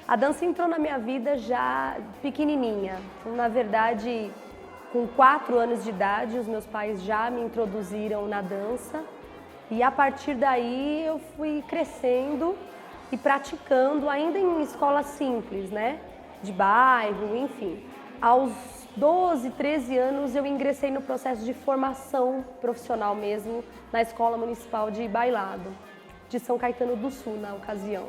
A dança entrou na minha vida já pequenininha. Então, na verdade, com 4 anos de idade, os meus pais já me introduziram na dança. E a partir daí eu fui crescendo e praticando, ainda em escola simples, né? De bairro, enfim. Aos 12, 13 anos eu ingressei no processo de formação profissional mesmo, na Escola Municipal de Bailado, de São Caetano do Sul, na ocasião.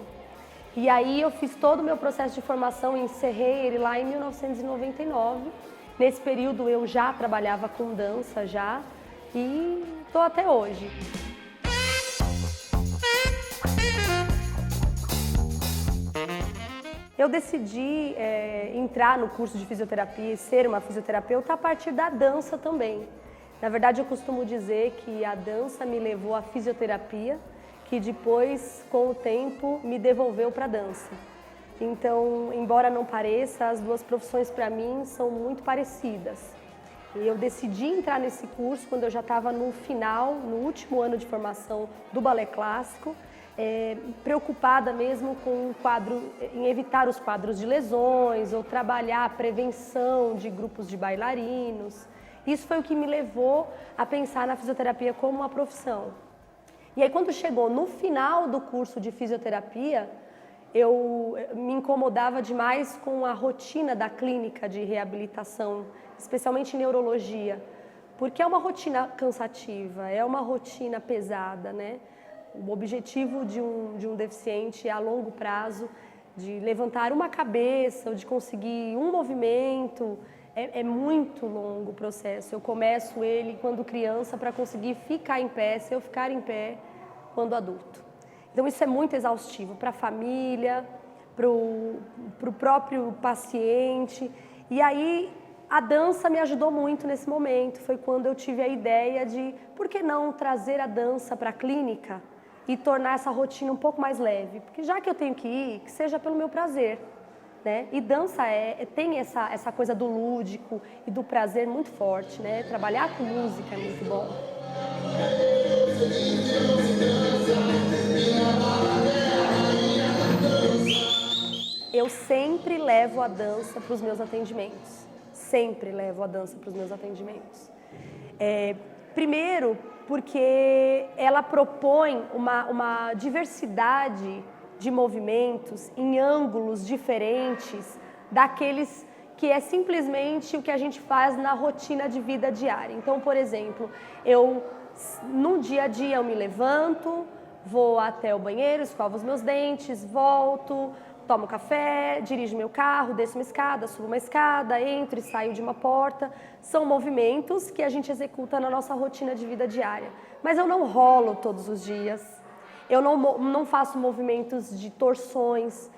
E aí eu fiz todo o meu processo de formação e encerrei ele lá em 1999. Nesse período eu já trabalhava com dança já e estou até hoje. Eu decidi entrar no curso de fisioterapia e ser uma fisioterapeuta a partir da dança também. Na verdade, eu costumo dizer que a dança me levou à fisioterapia, que depois, com o tempo, me devolveu para a dança. Então, embora não pareça, as duas profissões para mim são muito parecidas. E eu decidi entrar nesse curso quando eu já estava no final, no último ano de formação do balé clássico, preocupada mesmo com em evitar os quadros de lesões ou trabalhar a prevenção de grupos de bailarinos. Isso foi o que me levou a pensar na fisioterapia como uma profissão. E aí, quando chegou no final do curso de fisioterapia, eu me incomodava demais com a rotina da clínica de reabilitação, especialmente em neurologia, porque é uma rotina cansativa, é uma rotina pesada, né? O objetivo de um deficiente é a longo prazo, de levantar uma cabeça, ou de conseguir um movimento, é muito longo o processo. Eu começo ele quando criança para conseguir ficar em pé, se eu ficar em pé quando adulto. Então isso é muito exaustivo para a família, para o próprio paciente. E aí a dança me ajudou muito nesse momento. Foi quando eu tive a ideia de, por que não trazer a dança para a clínica e tornar essa rotina um pouco mais leve? Porque já que eu tenho que ir, que seja pelo meu prazer, né? E dança tem essa coisa do lúdico e do prazer muito forte, né? Trabalhar com música é muito bom. Eu sempre levo a dança para os meus atendimentos. Sempre levo a dança para os meus atendimentos. Primeiro, porque ela propõe uma diversidade de movimentos em ângulos diferentes daqueles que é simplesmente o que a gente faz na rotina de vida diária. Então, por exemplo, no dia a dia eu me levanto, vou até o banheiro, escovo os meus dentes, volto, tomo café, dirijo meu carro, desço uma escada, subo uma escada, entro e saio de uma porta. São movimentos que a gente executa na nossa rotina de vida diária. Mas eu não rolo todos os dias, eu não faço movimentos de torções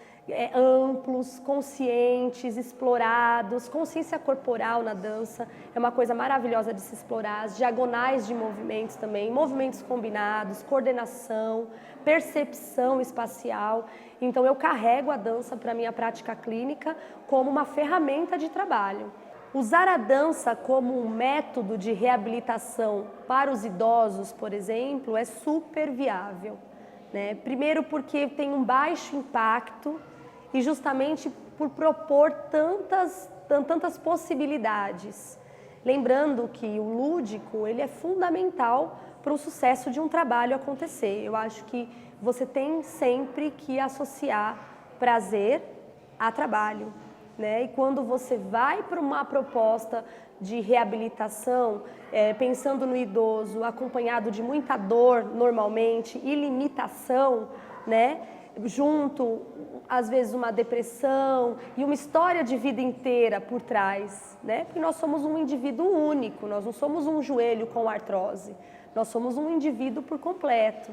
amplos, conscientes, explorados. Consciência corporal na dança é uma coisa maravilhosa de se explorar. As diagonais de movimentos também, movimentos combinados, coordenação, percepção espacial. Então eu carrego a dança para a minha prática clínica como uma ferramenta de trabalho. Usar a dança como um método de reabilitação para os idosos, por exemplo, é super viável, né? Primeiro porque tem um baixo impacto e justamente por propor tantas possibilidades. Lembrando que o lúdico ele é fundamental para o sucesso de um trabalho acontecer. Eu acho que você tem sempre que associar prazer a trabalho, né? E quando você vai para uma proposta de reabilitação, pensando no idoso, acompanhado de muita dor normalmente e limitação, né? Junto, às vezes, uma depressão e uma história de vida inteira por trás, né? Porque nós somos um indivíduo único, nós não somos um joelho com artrose, nós somos um indivíduo por completo.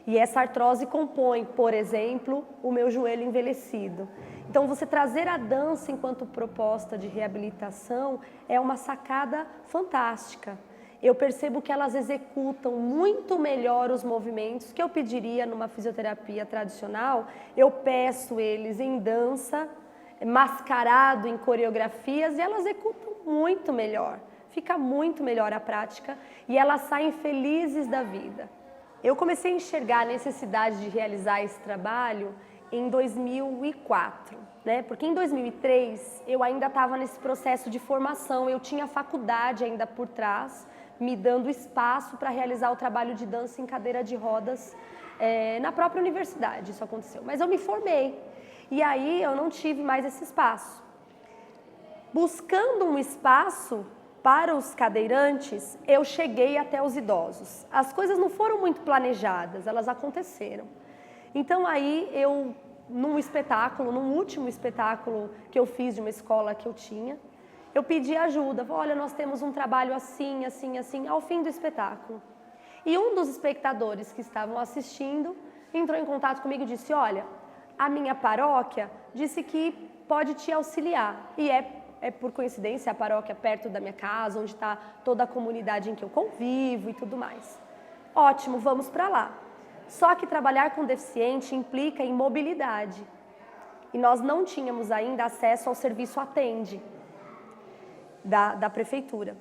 E essa artrose compõe, por exemplo, o meu joelho envelhecido. Então, você trazer a dança enquanto proposta de reabilitação é uma sacada fantástica. Eu percebo que elas executam muito melhor os movimentos que eu pediria numa fisioterapia tradicional. Eu peço eles em dança, mascarado em coreografias, e elas executam muito melhor. Fica muito melhor a prática e elas saem felizes da vida. Eu comecei a enxergar a necessidade de realizar esse trabalho em 2004, né? Porque em 2003 eu ainda estava nesse processo de formação, eu tinha faculdade ainda por trás, me dando espaço para realizar o trabalho de dança em cadeira de rodas na própria universidade, isso aconteceu. Mas eu me formei e aí eu não tive mais esse espaço. Buscando um espaço para os cadeirantes, eu cheguei até os idosos. As coisas não foram muito planejadas, elas aconteceram. Então aí eu, num último espetáculo que eu fiz de uma escola que eu tinha, eu pedi ajuda. Olha, nós temos um trabalho assim, assim, assim, ao fim do espetáculo. E um dos espectadores que estavam assistindo entrou em contato comigo e disse, olha, a minha paróquia disse que pode te auxiliar. E é por coincidência a paróquia perto da minha casa, onde está toda a comunidade em que eu convivo e tudo mais. Ótimo, vamos para lá. Só que trabalhar com deficiente implica em mobilidade. E nós não tínhamos ainda acesso ao serviço Atende da prefeitura.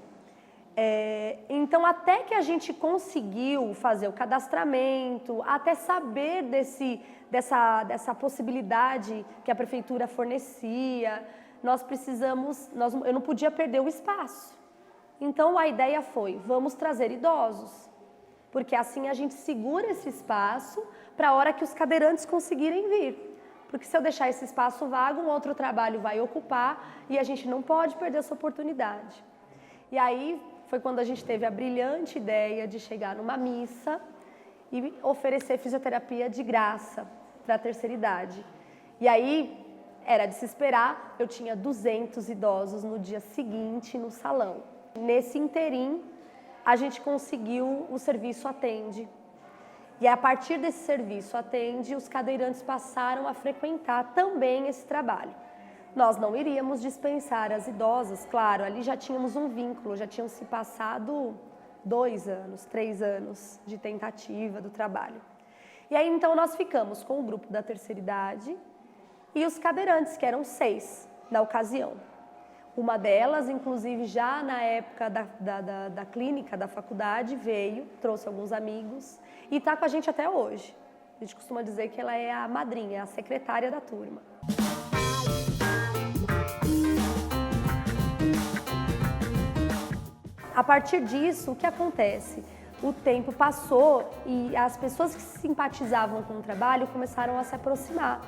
Então, até que a gente conseguiu fazer o cadastramento, até saber dessa possibilidade que a prefeitura fornecia, eu não podia perder o espaço. Então, a ideia foi, vamos trazer idosos. Porque assim a gente segura esse espaço para a hora que os cadeirantes conseguirem vir. Porque se eu deixar esse espaço vago, um outro trabalho vai ocupar e a gente não pode perder essa oportunidade. E aí foi quando a gente teve a brilhante ideia de chegar numa missa e oferecer fisioterapia de graça para a terceira idade. E aí era de se esperar, eu tinha 200 idosos no dia seguinte no salão. Nesse interim, a gente conseguiu o serviço Atende. E a partir desse serviço Atende, os cadeirantes passaram a frequentar também esse trabalho. Nós não iríamos dispensar as idosas, claro, ali já tínhamos um vínculo, já tinham se passado 2 anos, 3 anos de tentativa do trabalho. E aí então nós ficamos com o grupo da terceira idade e os cadeirantes, que eram 6 na ocasião. Uma delas, inclusive, já na época da clínica, da faculdade, veio, trouxe alguns amigos e está com a gente até hoje. A gente costuma dizer que ela é a madrinha, a secretária da turma. A partir disso, o que acontece? O tempo passou e as pessoas que simpatizavam com o trabalho começaram a se aproximar.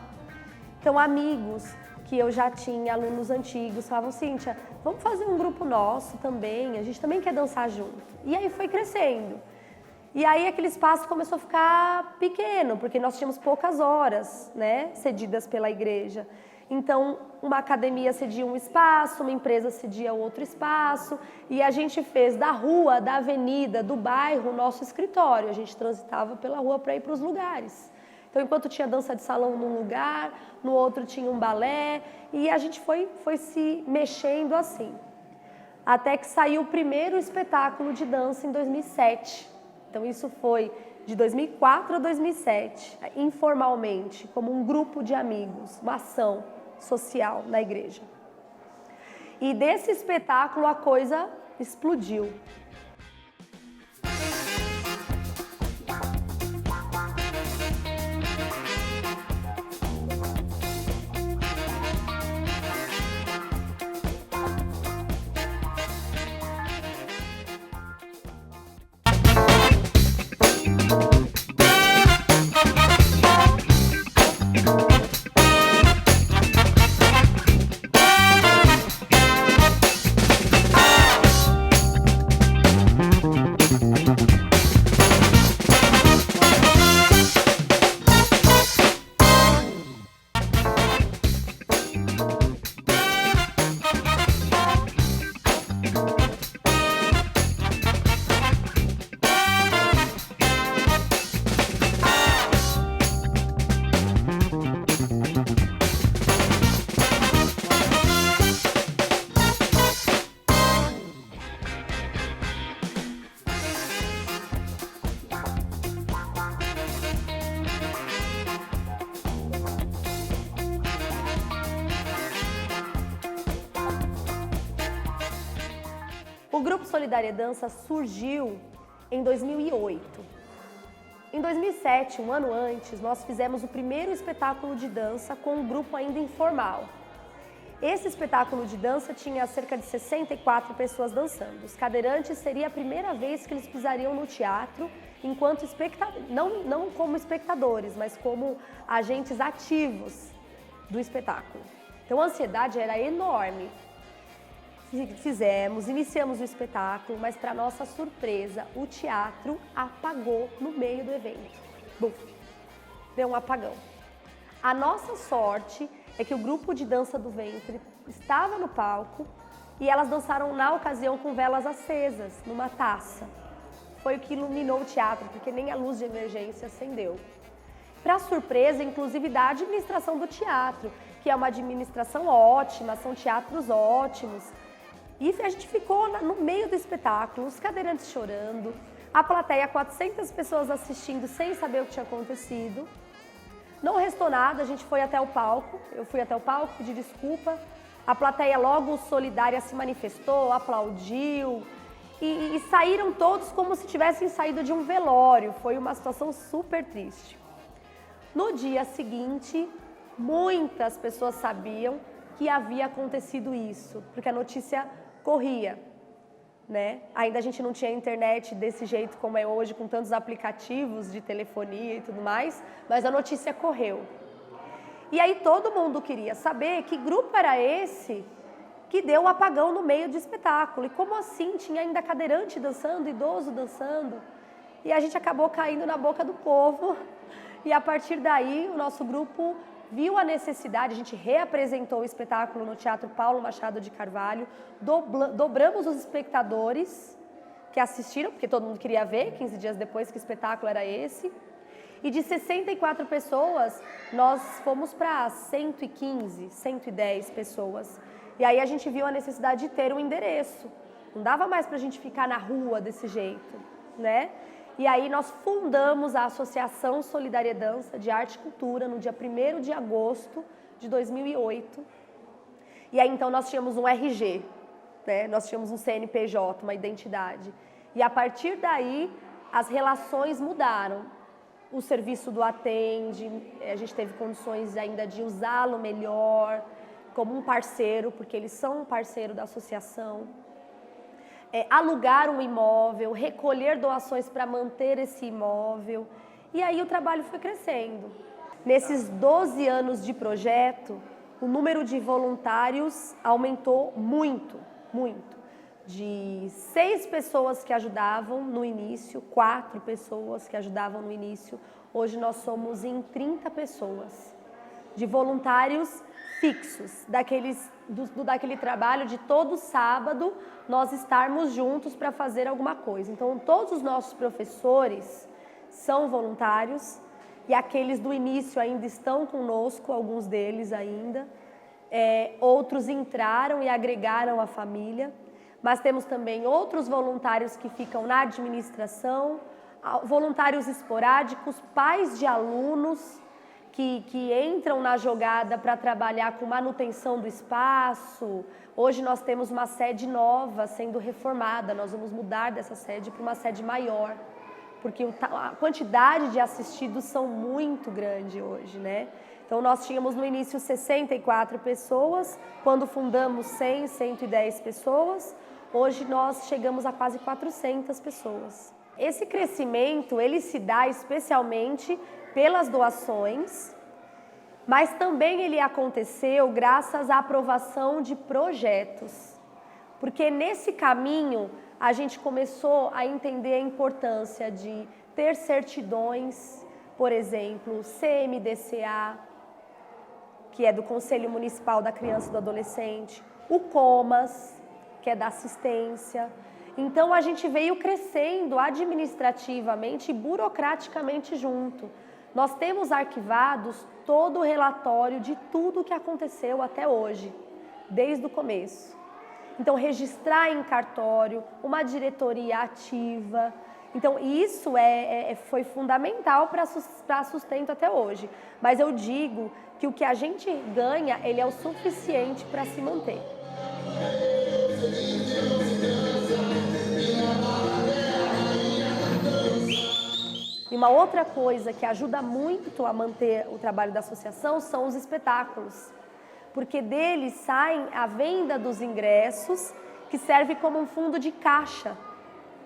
Então, amigos que eu já tinha, alunos antigos, falavam, Cíntia, vamos fazer um grupo nosso também, a gente também quer dançar junto. E aí foi crescendo. E aí aquele espaço começou a ficar pequeno, porque nós tínhamos poucas horas, né, cedidas pela igreja. Então, uma academia cedia um espaço, uma empresa cedia outro espaço, e a gente fez da rua, da avenida, do bairro, o nosso escritório. A gente transitava pela rua para ir para os lugares. Então, enquanto tinha dança de salão num lugar, no outro tinha um balé, e a gente foi se mexendo assim. Até que saiu o primeiro espetáculo de dança em 2007. Então, isso foi de 2004 a 2007, informalmente, como um grupo de amigos, uma ação social na igreja. E desse espetáculo a coisa explodiu. O Grupo Solidária Dança surgiu em 2008. Em 2007, um ano antes, nós fizemos o primeiro espetáculo de dança com um grupo ainda informal. Esse espetáculo de dança tinha cerca de 64 pessoas dançando. Os cadeirantes seria a primeira vez que eles pisariam no teatro enquanto espectadores, não como espectadores, mas como agentes ativos do espetáculo. Então a ansiedade era enorme. Iniciamos o espetáculo, mas para nossa surpresa, o teatro apagou no meio do evento. Buf, deu um apagão. A nossa sorte é que o grupo de dança do ventre estava no palco e elas dançaram na ocasião com velas acesas, numa taça. Foi o que iluminou o teatro, porque nem a luz de emergência acendeu. Para surpresa, inclusive da administração do teatro, que é uma administração ótima, são teatros ótimos. E a gente ficou no meio do espetáculo, os cadeirantes chorando, a plateia, 400 pessoas assistindo sem saber o que tinha acontecido. Não restou nada, a gente foi até o palco, eu fui até o palco, pedi desculpa. A plateia logo solidária se manifestou, aplaudiu e saíram todos como se tivessem saído de um velório. Foi uma situação super triste. No dia seguinte, muitas pessoas sabiam que havia acontecido isso, porque a notícia corria, né? Ainda a gente não tinha internet desse jeito como é hoje, com tantos aplicativos de telefonia e tudo mais, mas a notícia correu. E aí todo mundo queria saber que grupo era esse que deu o apagão no meio do espetáculo. E como assim? Tinha ainda cadeirante dançando, idoso dançando. E a gente acabou caindo na boca do povo. E a partir daí o nosso grupo viu a necessidade, a gente reapresentou o espetáculo no Teatro Paulo Machado de Carvalho, dobramos os espectadores que assistiram, porque todo mundo queria ver, 15 dias depois, que espetáculo era esse. E de 64 pessoas, nós fomos para 115, 110 pessoas. E aí a gente viu a necessidade de ter um endereço. Não dava mais para a gente ficar na rua desse jeito, né? E aí nós fundamos a Associação Solidariedade de Arte e Cultura no dia 1º de agosto de 2008. E aí então nós tínhamos um RG, né? Nós tínhamos um CNPJ, uma identidade. E a partir daí as relações mudaram. O serviço do Atende, a gente teve condições ainda de usá-lo melhor, como um parceiro, porque eles são um parceiro da associação. Alugar um imóvel, recolher doações para manter esse imóvel. E aí o trabalho foi crescendo. Nesses 12 anos de projeto, o número de voluntários aumentou muito, muito. De 6 pessoas que ajudavam no início, 4 pessoas que ajudavam no início, hoje nós somos em 30 pessoas. De voluntários fixos, daquele trabalho de todo sábado nós estarmos juntos para fazer alguma coisa. Então, todos os nossos professores são voluntários e aqueles do início ainda estão conosco, alguns deles ainda. Outros entraram e agregaram a família, mas temos também outros voluntários que ficam na administração, voluntários esporádicos, pais de alunos, que entram na jogada para trabalhar com manutenção do espaço. Hoje nós temos uma sede nova sendo reformada, nós vamos mudar dessa sede para uma sede maior, porque a quantidade de assistidos são muito grande hoje, né? Então nós tínhamos no início 64 pessoas, quando fundamos 100, 110 pessoas, hoje nós chegamos a quase 400 pessoas. Esse crescimento, ele se dá especialmente pelas doações, mas também ele aconteceu graças à aprovação de projetos. Porque nesse caminho a gente começou a entender a importância de ter certidões, por exemplo, CMDCA, que é do Conselho Municipal da Criança e do Adolescente, o COMAS, que é da assistência. Então a gente veio crescendo administrativamente e burocraticamente junto. Nós temos arquivados todo o relatório de tudo o que aconteceu até hoje, desde o começo. Então, registrar em cartório, uma diretoria ativa. Então, isso foi fundamental para sustento até hoje. Mas eu digo que o que a gente ganha, ele é o suficiente para se manter. E uma outra coisa que ajuda muito a manter o trabalho da associação são os espetáculos, porque deles saem a venda dos ingressos, que serve como um fundo de caixa,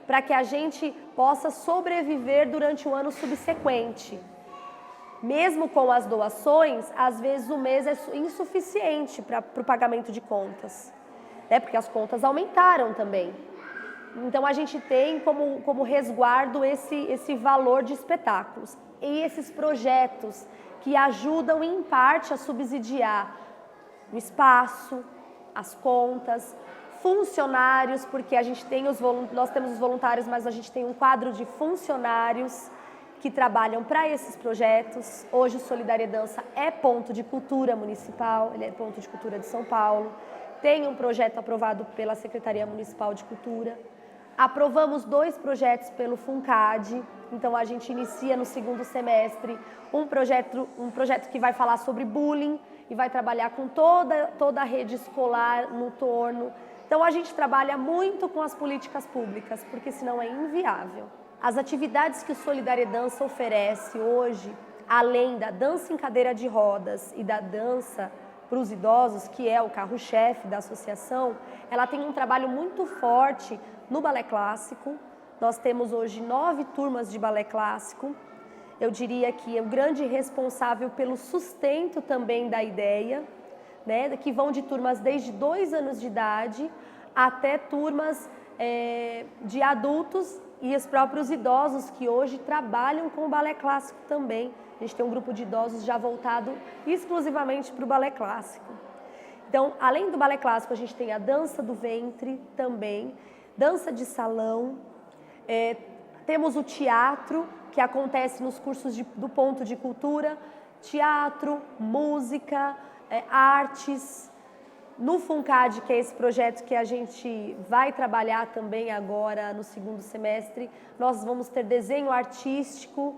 para que a gente possa sobreviver durante o ano subsequente. Mesmo com as doações, às vezes o mês é insuficiente para o pagamento de contas, né? Porque as contas aumentaram também. Então a gente tem como resguardo esse valor de espetáculos e esses projetos que ajudam em parte a subsidiar o espaço, as contas, funcionários, porque a gente tem nós temos os voluntários, mas a gente tem um quadro de funcionários que trabalham para esses projetos. Hoje o Solidariedade é ponto de cultura municipal, ele é ponto de cultura de São Paulo, tem um projeto aprovado pela Secretaria Municipal de Cultura. Aprovamos 2 projetos pelo FUNCAD, então a gente inicia no segundo semestre um projeto que vai falar sobre bullying e vai trabalhar com toda a rede escolar no torno. Então a gente trabalha muito com as políticas públicas, porque senão é inviável. As atividades que o Solidariedade oferece hoje, além da dança em cadeira de rodas e da dança para os idosos, que é o carro-chefe da associação, ela tem um trabalho muito forte no balé clássico. Nós temos hoje 9 turmas de balé clássico. Eu diria que é o grande responsável pelo sustento também da ideia, né, que vão de turmas desde 2 anos de idade até turmas de adultos e os próprios idosos que hoje trabalham com o balé clássico também. A gente tem um grupo de idosos já voltado exclusivamente para o balé clássico. Então, além do balé clássico, a gente tem a dança do ventre também, dança de salão, temos o teatro, que acontece nos cursos do ponto de cultura, teatro, música, artes. No FUNCAD, que é esse projeto que a gente vai trabalhar também agora no segundo semestre, nós vamos ter desenho artístico.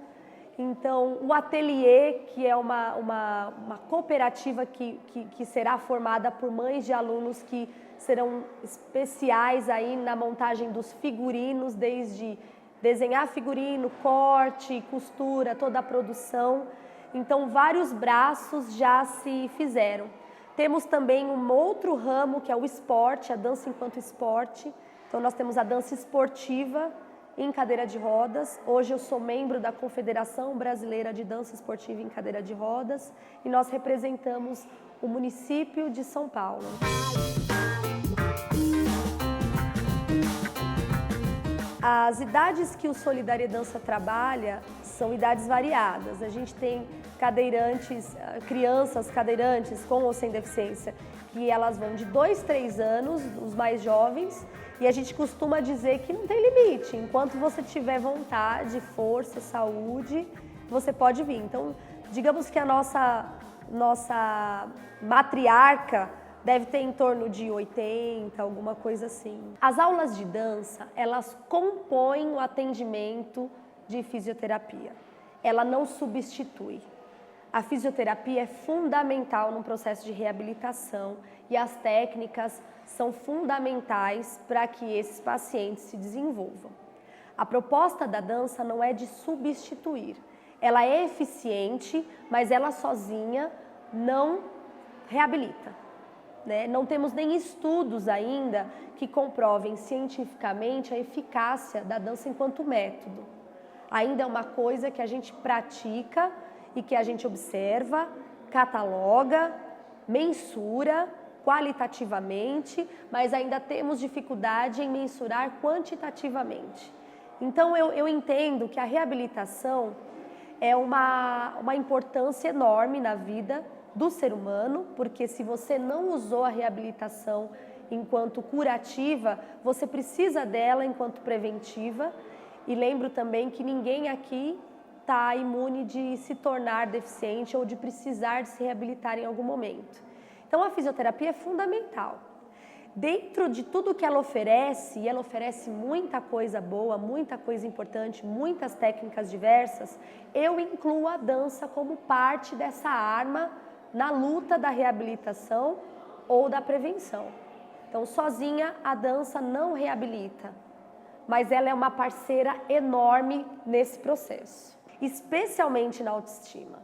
Então, o ateliê, que é uma cooperativa que será formada por mães de alunos que serão especiais aí na montagem dos figurinos, desde desenhar figurino, corte, costura, toda a produção. Então, vários braços já se fizeram. Temos também um outro ramo, que é o esporte, a dança enquanto esporte. Então, nós temos a dança esportiva em cadeira de rodas. Hoje eu sou membro da Confederação Brasileira de Dança Esportiva em Cadeira de Rodas e nós representamos o município de São Paulo. As idades que o Solidariedade trabalha são idades variadas. A gente tem cadeirantes, crianças cadeirantes com ou sem deficiência, que elas vão de 2, 3 anos, os mais jovens, e a gente costuma dizer que não tem limite. Enquanto você tiver vontade, força, saúde, você pode vir. Então, digamos que a nossa matriarca deve ter em torno de 80, alguma coisa assim. As aulas de dança, elas compõem o atendimento de fisioterapia. Ela não substitui. A fisioterapia é fundamental no processo de reabilitação e as técnicas são fundamentais para que esses pacientes se desenvolvam. A proposta da dança não é de substituir. Ela é eficiente, mas ela sozinha não reabilita. Né? Não temos nem estudos ainda que comprovem cientificamente a eficácia da dança enquanto método. Ainda é uma coisa que a gente pratica e que a gente observa, cataloga, mensura qualitativamente, mas ainda temos dificuldade em mensurar quantitativamente. Então eu entendo que a reabilitação é uma importância enorme na vida do ser humano, porque se você não usou a reabilitação enquanto curativa, você precisa dela enquanto preventiva. E lembro também que ninguém aqui está imune de se tornar deficiente ou de precisar de se reabilitar em algum momento. Então a fisioterapia é fundamental. Dentro de tudo que ela oferece, e ela oferece muita coisa boa, muita coisa importante, muitas técnicas diversas, eu incluo a dança como parte dessa arma na luta da reabilitação ou da prevenção. Então, sozinha a dança não reabilita, mas ela é uma parceira enorme nesse processo. especialmente na autoestima.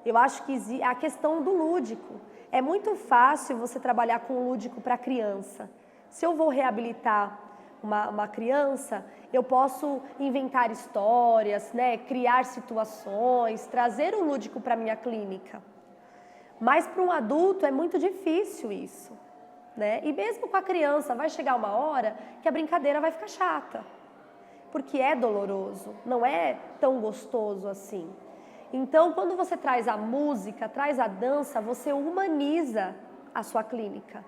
Eu acho que a questão do lúdico. É muito fácil você trabalhar com o lúdico para criança. Se eu vou reabilitar uma criança, eu posso inventar histórias, né, criar situações, trazer o lúdico para a minha clínica. Mas para um adulto é muito difícil isso, né? E mesmo com a criança, vai chegar uma hora que a brincadeira vai ficar chata, porque é doloroso, não é tão gostoso assim. Então, quando você traz a música, traz a dança, você humaniza a sua clínica,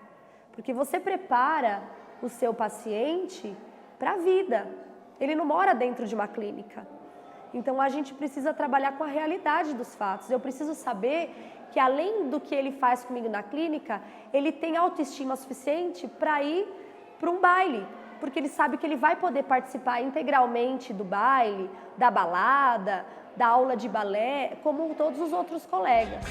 porque você prepara o seu paciente para a vida. Ele não mora dentro de uma clínica. Então, a gente precisa trabalhar com a realidade dos fatos. Eu preciso saber que, além do que ele faz comigo na clínica, ele tem autoestima suficiente para ir para um baile, porque ele sabe que ele vai poder participar integralmente do baile, da balada, da aula de balé, como todos os outros colegas.